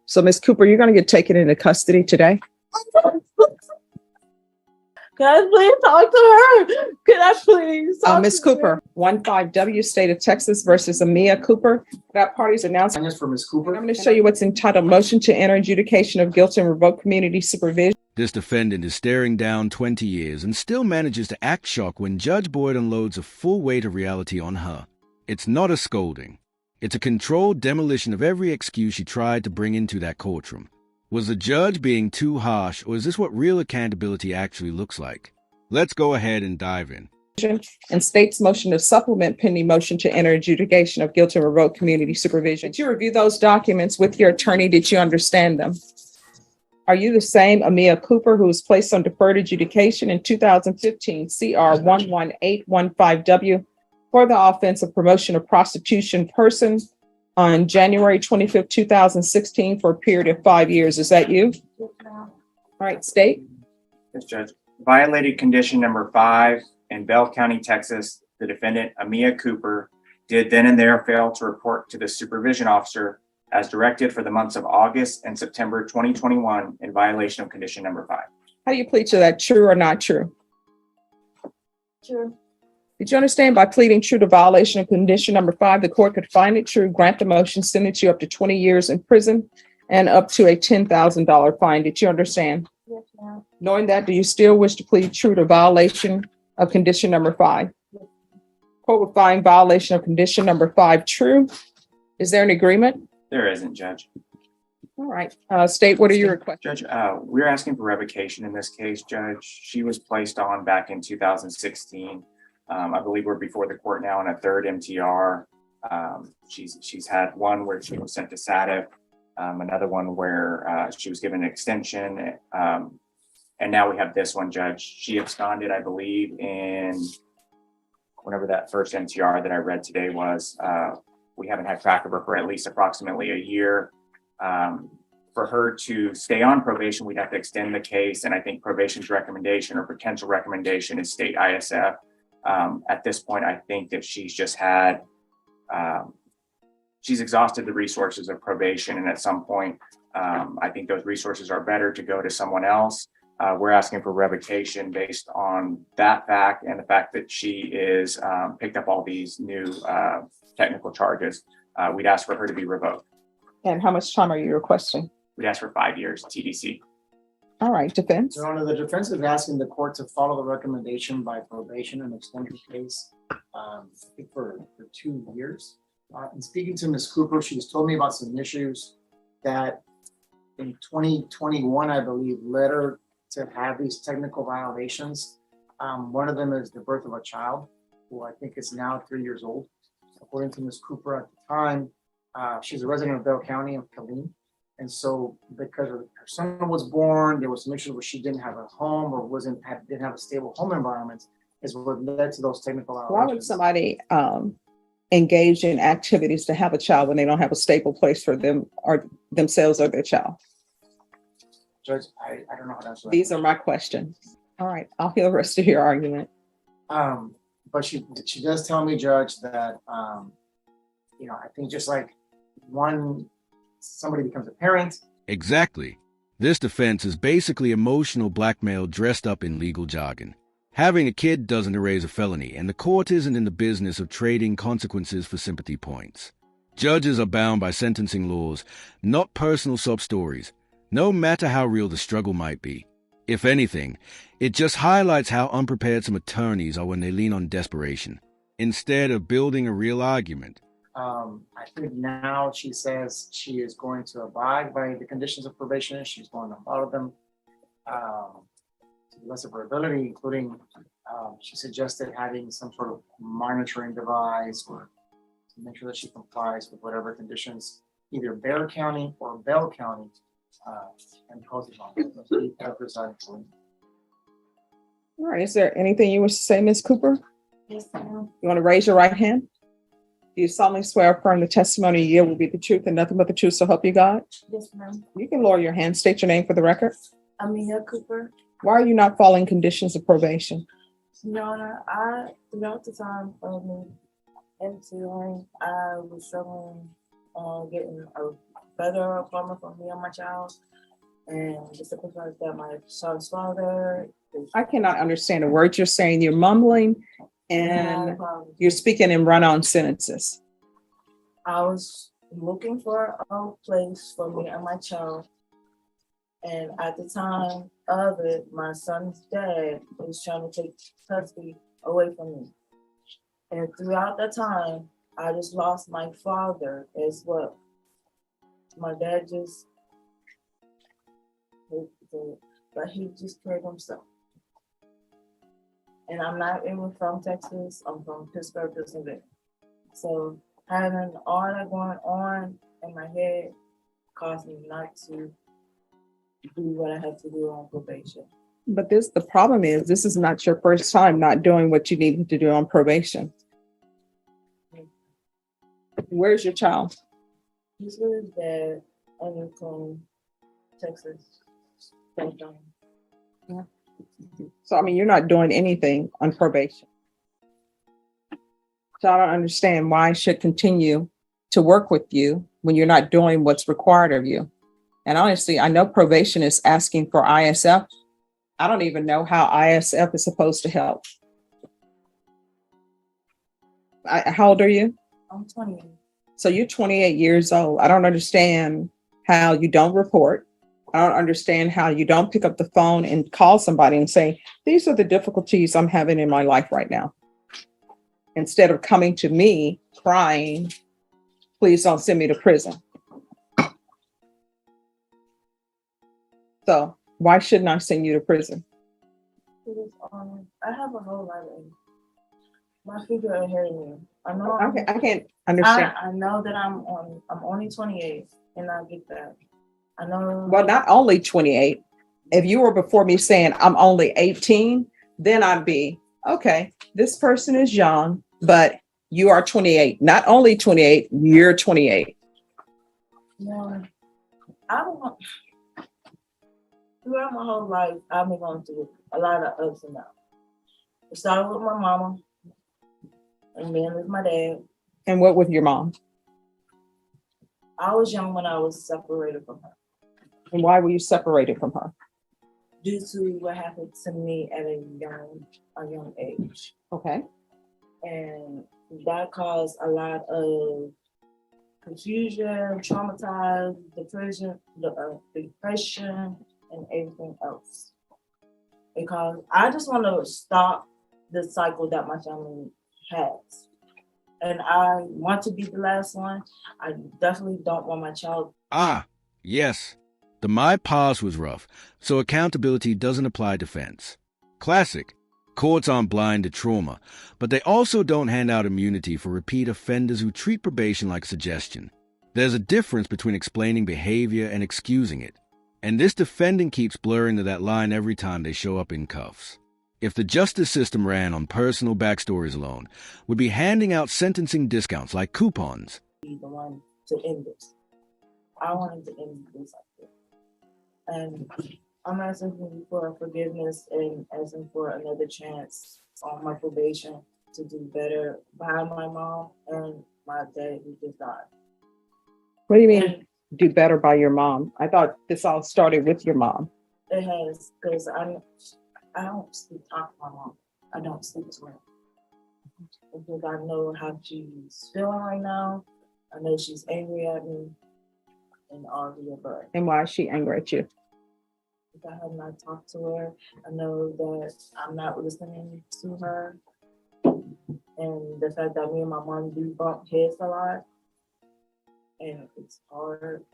So Ms. Cooper, you're going to get taken into custody today. Can I please talk to her? Can I please talk Ms. to Cooper, 15W, State of Texas versus Amia Cooper. That party's announcement. Just for Ms. Cooper. I'm going to show you what's entitled Motion to Enter Adjudication of Guilt and Revoke Community Supervision. This defendant is staring down 20 years and still manages to act shocked when Judge Boyd unloads a full weight of reality on her. It's not a scolding. It's a controlled demolition of every excuse she tried to bring into that courtroom. Was the judge being too harsh, or is this what real accountability actually looks like? Let's go ahead and dive in. And state's motion to supplement pending motion to enter adjudication of guilt and revoke community supervision. Did you review those documents with your attorney? Did you understand them? Are you the same Amia Cooper who was placed on deferred adjudication in 2015 CR 11815W for the offense of promotion of prostitution person on January 25th, 2016 for a period of 5 years? Is that you? All right, state. Yes, Judge. Violated condition number 5 in Bell County, Texas. The defendant, Amia Cooper, did then and there fail to report to the supervision officer as directed for the months of August and September 2021 in violation of condition number 5. How do you plead to that? True or not true? True. Did you understand by pleading true to violation of condition number 5, the court could find it true, grant the motion, sentence you up to 20 years in prison and up to a $10,000 fine? Did you understand? Yes, ma'am. Knowing that, do you still wish to plead true to violation of condition number 5? Yes. Court would find violation of condition number 5 true. Is there an agreement? There isn't, Judge. All right. State, what are your requests? Judge, we're asking for revocation in this case, Judge. She was placed on back in 2016. I believe we're before the court now on a third MTR. She's had one where she was sent to SATIF, another one where she was given an extension, and now we have this one, Judge. She absconded, I believe, in whenever that first MTR that I read today was. We haven't had track of her for at least approximately a year. For her to stay on probation, we'd have to extend the case, and I think probation's recommendation or potential recommendation is state ISF. At this point, I think that she's just had, she's exhausted the resources of probation. And at some point, I think those resources are better to go to someone else. We're asking for revocation based on that fact and the fact that she is picked up all these new technical charges. We'd ask for her to be revoked. And how much time are you requesting? We'd ask for 5 years TDC. All right, defense. Your Honor, the defense is asking the court to follow the recommendation by probation and extend the case, I think for 2 years. And speaking to Ms. Cooper, she just told me about some issues that in 2021, I believe, led her to have these technical violations. One of them is the birth of a child, who I think is now 3 years old. According to Ms. Cooper at the time, she's a resident of Bell County of Killeen. And so because her son was born, there was some issues where she didn't have a home or didn't have a stable home environment, is what led to those technical violations. Why would somebody engage in activities to have a child when they don't have a stable place for them or themselves or their child? Judge, I don't know how to answer that. These are my questions. All right, I'll hear the rest of your argument. But she does tell me, Judge, that I think just like somebody becomes a parent. Exactly. This defense is basically emotional blackmail dressed up in legal jargon. Having a kid doesn't erase a felony, and the court isn't in the business of trading consequences for sympathy points. Judges are bound by sentencing laws, not personal sob stories, no matter how real the struggle might be. If anything, it just highlights how unprepared some attorneys are when they lean on desperation, instead of building a real argument. I think now she says she is going to abide by the conditions of probation. She's going to follow them to the best of her ability, including she suggested having some sort of monitoring device or to make sure that she complies with whatever conditions either Bexar County or Bell County imposes on her. All right, is there anything you wish to say, Ms. Cooper? Yes, ma'am. You want to raise your right hand? Do you solemnly swear or affirm the testimony you give will be the truth and nothing but the truth, so help you God? Yes, ma'am. You can lower your hand. State your name for the record. Amia Cooper. Why are you not following conditions of probation? Your Honor, throughout the time of me entering, I was struggling getting a better apartment for me and my child. And just the fact that my son's father is. I cannot understand a word you're saying. You're mumbling and you're speaking in run-on sentences. I was looking for a place for me and my child. And at the time of it, my son's dad was trying to take custody away from me. And throughout that time, I just lost my father as well. My dad just, but he just killed himself. And I'm not even from Texas. I'm from Pittsburgh, Pennsylvania. So having all that going on in my head caused me not to do what I had to do on probation. But the problem is, this is not your first time not doing what you needed to do on probation. Where's your child? He's with his dad in Courtroom, Texas. Yeah. So, I mean, you're not doing anything on probation. So I don't understand why I should continue to work with you when you're not doing what's required of you. And honestly, I know probation is asking for ISF. I don't even know how ISF is supposed to help. How old are you? I'm 20. So you're 28 years old. I don't understand how you don't report. I don't understand how you don't pick up the phone and call somebody and say, these are the difficulties I'm having in my life right now. Instead of coming to me crying, please don't send me to prison. So why shouldn't I send you to prison? Because, I have a whole lot of my future ahead of me. I know I can't understand. I know that I'm only 28 and I get that. I know. Well, not only 28. If you were before me saying I'm only 18, then I'd be, okay, this person is young, but you are 28. Not only 28, you're 28. No, I don't know. Throughout my whole life, I've been going through a lot of ups and downs. It started with my mama, and then with my dad. And what with your mom? I was young when I was separated from her. And why were you separated from her? Due to what happened to me at a young age. Okay. And that caused a lot of confusion, traumatized, depression, and everything else. Because I just want to stop the cycle that my family has. And I want to be the last one. I definitely don't want my child. Ah, yes. The my past was rough, so accountability doesn't apply to defense. Classic. Courts aren't blind to trauma, but they also don't hand out immunity for repeat offenders who treat probation like suggestion. There's a difference between explaining behavior and excusing it. And this defendant keeps blurring to that line every time they show up in cuffs. If the justice system ran on personal backstories alone, we'd be handing out sentencing discounts like coupons. Be the one to end this. I wanted to end this like this. And I'm asking for forgiveness and asking for another chance on my probation to do better by my mom and my dad who just died. What do you mean do better by your mom? I thought this all started with your mom. It has, because I don't talk to my mom. I don't speak to her. Because I know how she's feeling right now. I know she's angry at me and all the above. And why is she angry at you? If I have not talked to her, I know that I'm not listening to her. And the fact that me and my mom do bump heads a lot. And it's hard.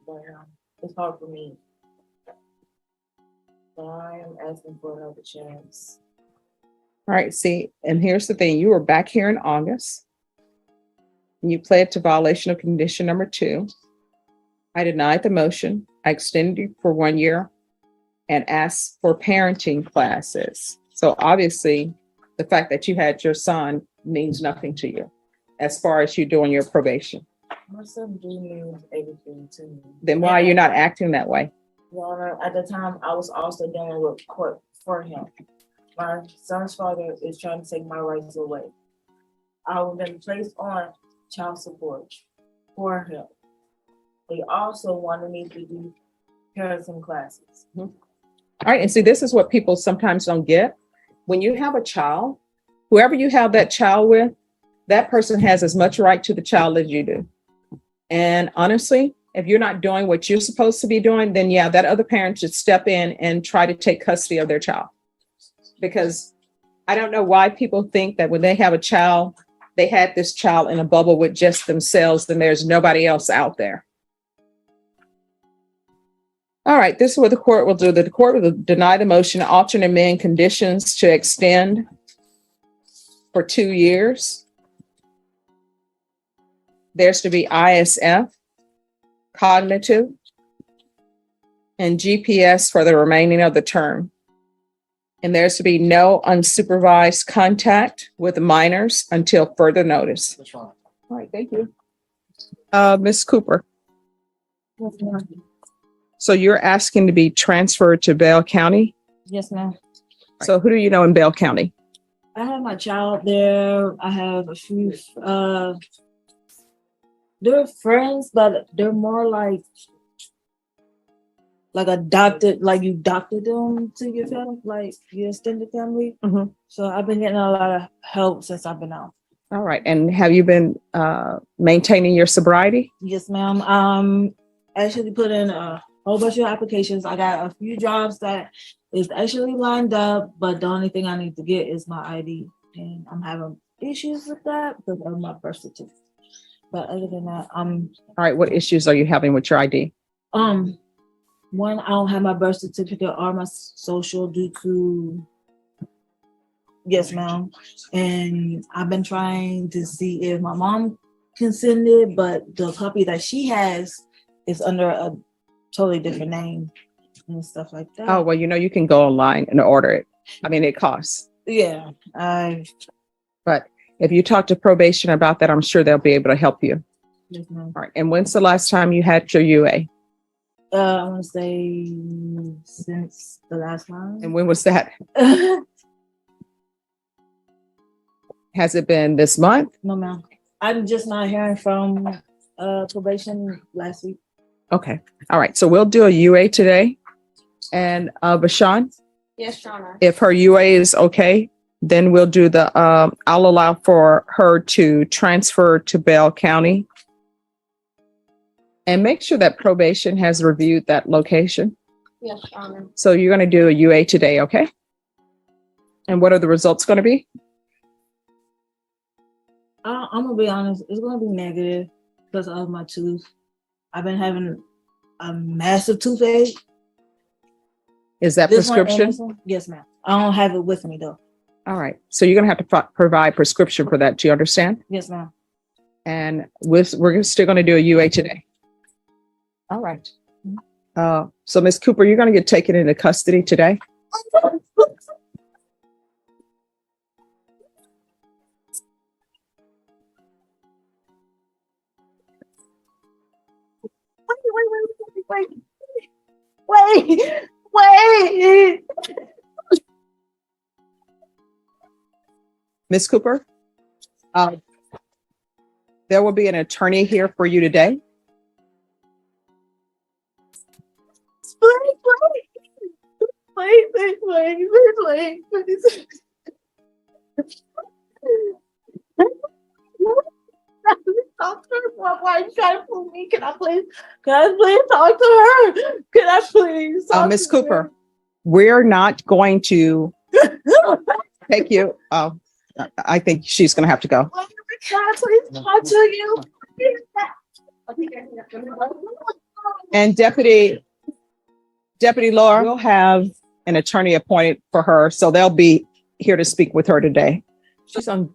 But it's hard for me. So I am asking for another chance. All right, see, and here's the thing. You were back here in August. And you pled to violation of condition number 2. I denied the motion. I extended you for 1 year and asked for parenting classes. So obviously, the fact that you had your son means nothing to you as far as you doing your probation. My son do mean everything to me. Then why are you not acting that way? Your Honor, at the time, I was also dealing with court for him. My son's father is trying to take my rights away. I would been placed on child support for him. they also wanted me to do parenting classes. All right, and see, this is what people sometimes don't get. When you have a child, whoever you have that child with, that person has as much right to the child as you do. And honestly, if you're not doing what you're supposed to be doing, then yeah, that other parent should step in and try to take custody of their child. Because I don't know why people think that when they have a child, they had this child in a bubble with just themselves, and there's nobody else out there. All right, this is what the court will do. The court will deny the motion to alter and amend conditions to extend for 2 years. There's to be ISF, cognitive, and GPS for the remaining of the term. And there's to be no unsupervised contact with minors until further notice. That's wrong. All right, thank you. Ms. Cooper, so you're asking to be transferred to Bell County? Yes, ma'am. So who do you know in Bell County? I have my child there. I have a few, they're friends, but they're more like adopted, like you adopted them to your family, like your extended family. Mhm. So I've been getting a lot of help since I've been out. All right, and have you been maintaining your sobriety? Yes, ma'am. Actually put in a whole bunch of applications. I got a few jobs that is actually lined up, but the only thing I need to get is my ID, and I'm having issues with that because of my birth certificate. But other than that, All right, what issues are you having with your ID? one, I don't have my birth certificate or my social due to, yes, ma'am. And I've been trying to see if my mom can send it, but the copy that she has is under a totally different name and stuff like that. Oh, well, you can go online and order it. I mean, it costs. Yeah, But if you talk to probation about that, I'm sure they'll be able to help you. yes, ma'am. All right, and when's the last time you had your UA? I want to say since the last time. And when was that? Has it been this month? No, ma'am. I'm just not hearing from probation last week. Okay. All right. So we'll do a UA today. And Bashan, Yes, Shauna. if her UA is okay, then we'll do I'll allow for her to transfer to Bell County. And make sure that probation has reviewed that location. Yes, Shauna. So you're going to do a UA today, okay? And what are the results going to be? I'm gonna be honest, it's gonna be negative because of my tooth. I've been having a massive toothache. Is that This one and prescription? this one? Yes, ma'am. I don't have it with me though. All right. So you're going to have to provide prescription for that. Do you understand? Yes, ma'am. And we're still going to do a UA today. All right. So Ms. Cooper, you're going to get taken into custody today. Wait. Ms. Cooper, there will be an attorney here for you today. Please. Talk to her. Why you trying to fool me? Can I please talk to her? Can I please? talk Ms. to her? Cooper, we're not going to take you. I think she's going to have to go. Can I please talk to you? And Deputy Laura, we'll have an attorney appointed for her, so they'll be here to speak with her today. She's on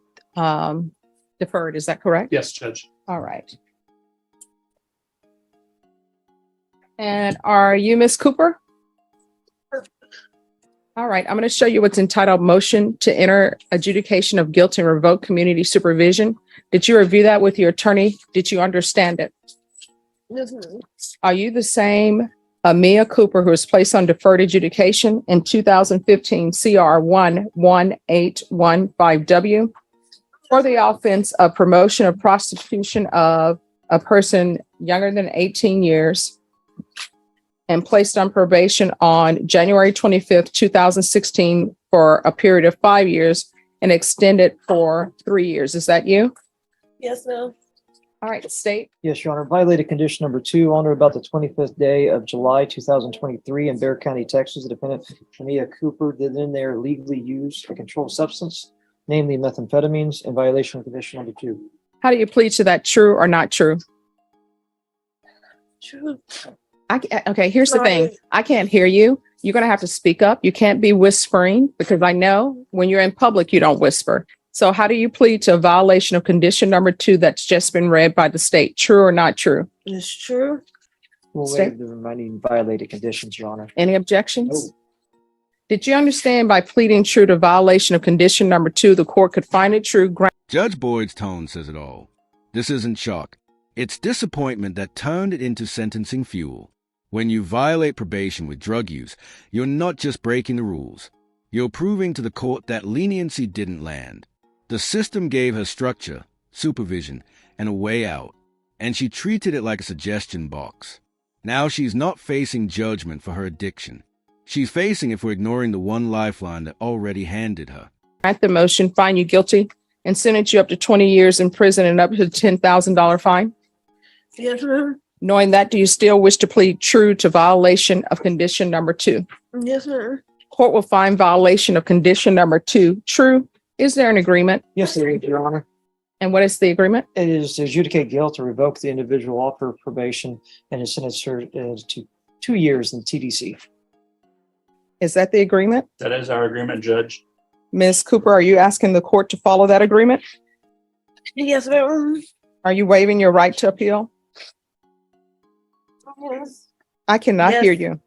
deferred, is that correct? Yes, Judge. All right. And are you Miss Cooper? All right, I'm going to show you what's entitled Motion to Enter Adjudication of Guilt and Revoke Community Supervision. Did you review that with your attorney? Did you understand it? Are you the same Mia Cooper who was placed on deferred adjudication in 2015 CR 11815W for the offense of promotion of prostitution of a person younger than 18 years and placed on probation on January 25th, 2016 for a period of 5 years and extended for 3 years. Is that you? Yes, ma'am. All right, state. Yes, Your Honor. Violated condition number 2 on or about the 25th day of July 2023 in Bexar County, Texas. The defendant, Mia Cooper, did in there legally use a controlled substance, namely methamphetamines, in violation of condition number 2. How do you plead to that, true or not true? True. Okay, here's the thing. I can't hear you. You're going to have to speak up. You can't be whispering because I know when you're in public, you don't whisper. So how do you plead to a violation of condition number 2 that's just been read by the state? True or not true? It's true. We'll State. waive the remaining violated conditions, Your Honor. Any objections? No. Did you understand by pleading true to violation of condition number 2, the court could find it true, grant Judge Boyd's tone says it all. This isn't shock. It's disappointment that turned it into sentencing fuel. When you violate probation with drug use, you're not just breaking the rules. You're proving to the court that leniency didn't land. The system gave her structure, supervision, and a way out, and she treated it like a suggestion box. Now she's not facing judgment for her addiction. She's facing it for ignoring the one lifeline that already handed her. the motion, find you guilty, and sentence you up to 20 years in prison and up to a $10,000 fine? Yes, ma'am. Knowing that, do you still wish to plead true to violation of condition number 2? Yes, ma'am. Court will find violation of condition number 2 true. Is there an agreement? Yes, there is, Your Honor. And what is the agreement? It is to adjudicate guilt to revoke the individual off her probation and is sentenced her to 2 years in TDC. Is that the agreement? That is our agreement, Judge. Ms. Cooper, are you asking the court to follow that agreement? Yes, ma'am. Are you waiving your right to appeal? Yes. I cannot Yes. hear you.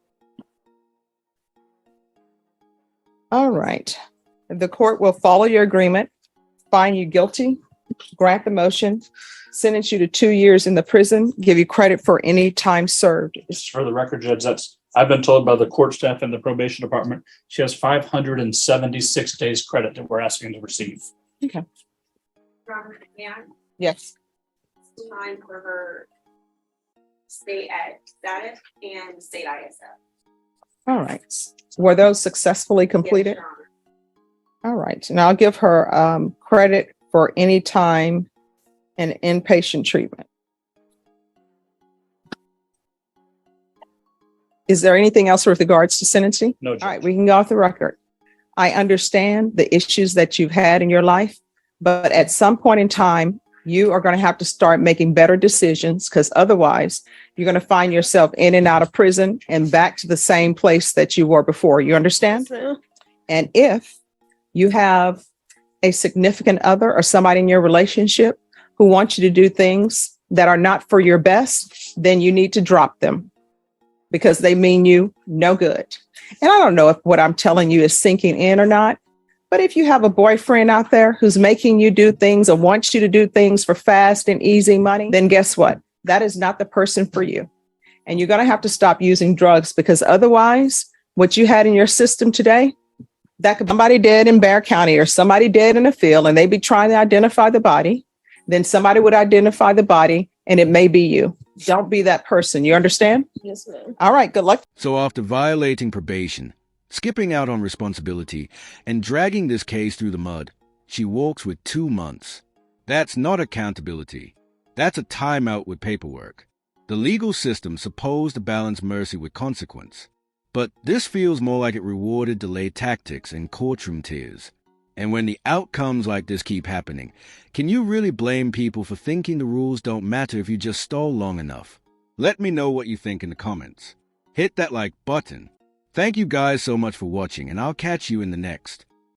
All right. The court will follow your agreement, find you guilty, grant the motion, sentence you to 2 years in the prison, give you credit for any time served. For the record, Judge, I've been told by the court staff and the probation department, she has 576 days credit that we're asking to receive. Robert, yeah, Yes. time for her state ed status and state ISF. All right. Were those successfully completed? Yes, Your Honor. All right. And I'll give her credit for any time and inpatient treatment. Is there anything else with regards to sentencing? No, All right, Judge. we can go off the record. I understand the issues that you've had in your life, but at some point in time, you are going to have to start making better decisions because otherwise you're going to find yourself in and out of prison and back to the same place that you were before. You understand? Yes, ma'am. And if you have a significant other or somebody in your relationship who wants you to do things that are not for your best, then you need to drop them because they mean you no good. And I don't know if what I'm telling you is sinking in or not, but if you have a boyfriend out there who's making you do things or wants you to do things for fast and easy money, then guess what? That is not the person for you. And you're going to have to stop using drugs because otherwise, what you had in your system today, that could be somebody dead in Bexar County or somebody dead in a field and they'd be trying to identify the body. Then somebody would identify the body and it may be you. Don't be that person. You understand? Yes, ma'am. All right. Good luck. So after violating probation, skipping out on responsibility, and dragging this case through the mud, she walks with 2 months. That's not accountability. That's a timeout with paperwork. The legal system's supposed to balance mercy with consequence. But this feels more like it rewarded delayed tactics and courtroom tears. And when the outcomes like this keep happening, can you really blame people for thinking the rules don't matter if you just stall long enough? Let me know what you think in the comments. Hit that like button. Thank you guys so much for watching, and I'll catch you in the next.